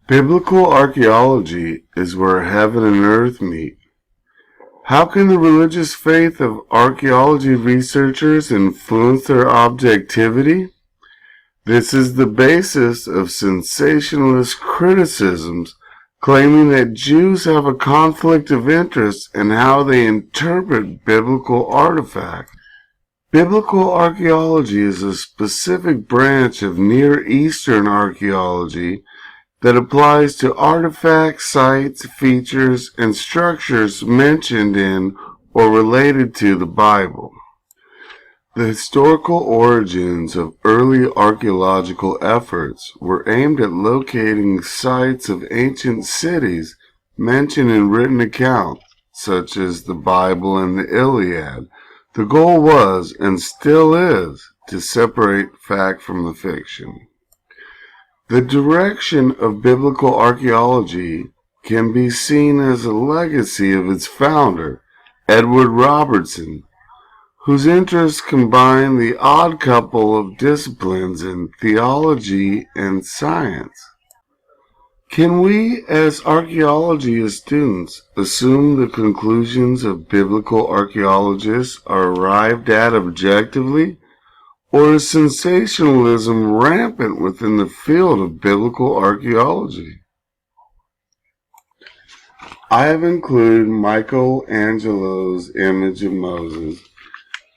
Biblical archaeology is where heaven and earth meet. How can the religious faith of archaeology researchers influence their objectivity? This is the basis of sensationalist criticisms claiming that Jews have a conflict of interest in how they interpret biblical artifacts. Biblical archaeology is a specific branch of Near Eastern archaeology that applies to artifacts, sites, features, and structures mentioned in or related to the Bible. The historical origins of early archaeological efforts were aimed at locating sites of ancient cities mentioned in written accounts, such as the Bible and the Iliad. The goal was, and still is, to separate fact from the fiction. The direction of biblical archaeology can be seen as a legacy of its founder, Edward Robertson, whose interests combine the odd couple of disciplines in theology and science. Can we, as archaeology students, assume the conclusions of biblical archaeologists are arrived at objectively? Or is sensationalism rampant within the field of biblical archaeology? I have included Michelangelo's image of Moses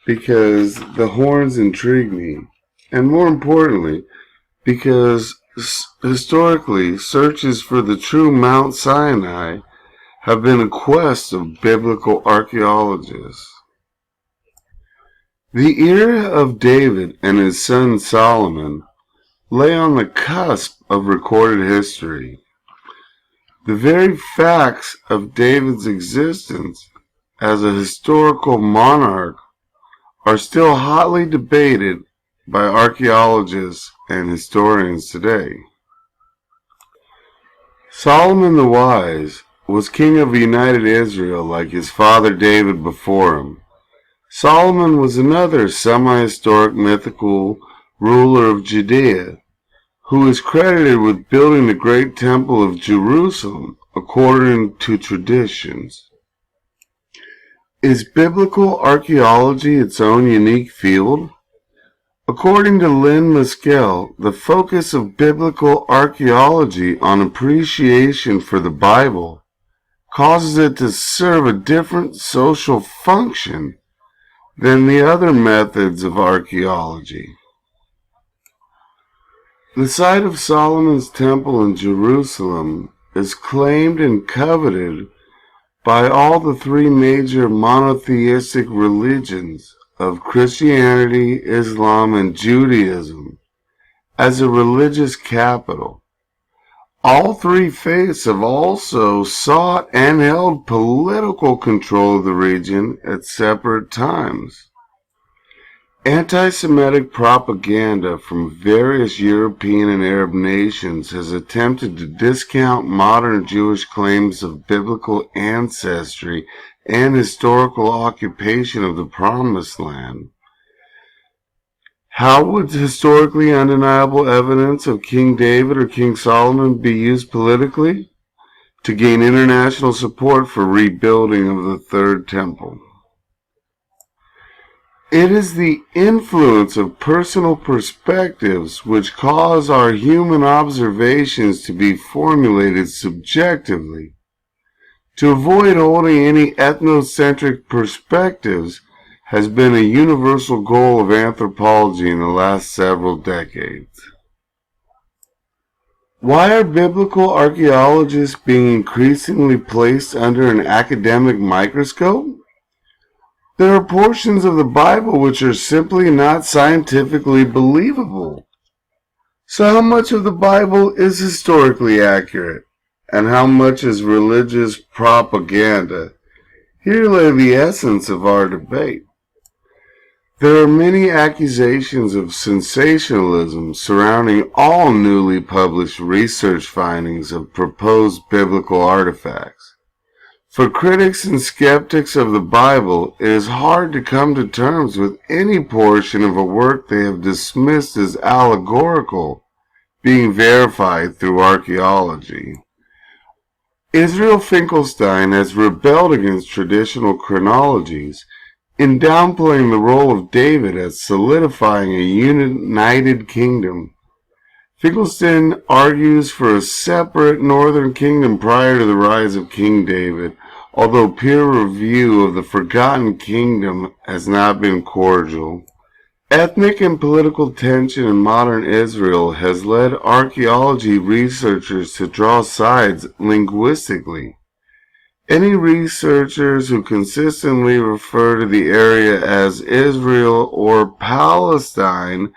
because the horns intrigue me, and more importantly, because historically searches for the true Mount Sinai have been a quest of biblical archaeologists. The era of David and his son Solomon lay on the cusp of recorded history. The very facts of David's existence as a historical monarch are still hotly debated by archaeologists and historians today. Solomon the Wise was king of united Israel like his father David before him. Solomon was another semi-historic mythical ruler of Judea, who is credited with building the great temple of Jerusalem according to traditions. Is biblical archaeology its own unique field? According to Lynn Maskell, the focus of biblical archaeology on appreciation for the Bible causes it to serve a different social function than the other methods of archaeology. The site of Solomon's temple in Jerusalem is claimed and coveted by all the three major monotheistic religions of Christianity, Islam, and Judaism as a religious capital. All three faiths have also sought and held political control of the region at separate times. Anti-Semitic propaganda from various European and Arab nations has attempted to discount modern Jewish claims of biblical ancestry and historical occupation of the Promised Land. How would historically undeniable evidence of King David or King Solomon be used politically? To gain international support for rebuilding of the Third Temple. It is the influence of personal perspectives which cause our human observations to be formulated subjectively. To avoid holding any ethnocentric perspectives has been a universal goal of anthropology in the last several decades. Why are biblical archaeologists being increasingly placed under an academic microscope? There are portions of the Bible which are simply not scientifically believable. So how much of the Bible is historically accurate, and how much is religious propaganda? Here lay the essence of our debate. There are many accusations of sensationalism surrounding all newly published research findings of proposed biblical artifacts. For critics and skeptics of the Bible, it is hard to come to terms with any portion of a work they have dismissed as allegorical, being verified through archaeology. Israel Finkelstein has rebelled against traditional chronologies in downplaying the role of David as solidifying a united kingdom. Finkelstein argues for a separate northern kingdom prior to the rise of King David, although peer review of the Forgotten Kingdom has not been cordial. Ethnic and political tension in modern Israel has led archaeology researchers to draw sides linguistically. Any researchers who consistently refer to the area as Israel or Palestine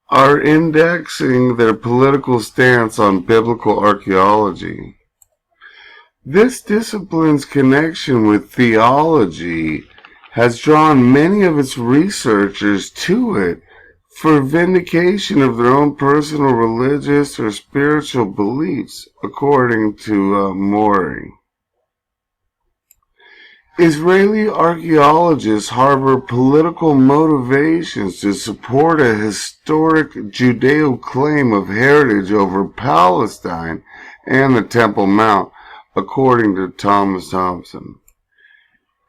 are indexing their political stance on biblical archaeology. This discipline's connection with theology has drawn many of its researchers to it for vindication of their own personal religious or spiritual beliefs, according to Mori. Israeli archaeologists harbor political motivations to support a historic Judeo claim of heritage over Palestine and the Temple Mount, according to Thomas Thompson.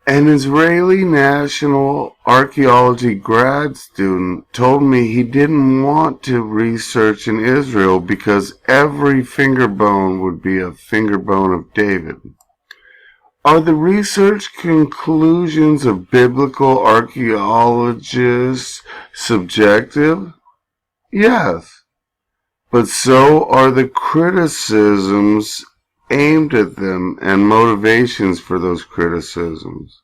An Israeli National Archaeology grad student told me he didn't want to research in Israel because every finger bone would be a finger bone of David. Are the research conclusions of biblical archaeologists subjective? Yes, but so are the criticisms aimed at them and motivations for those criticisms.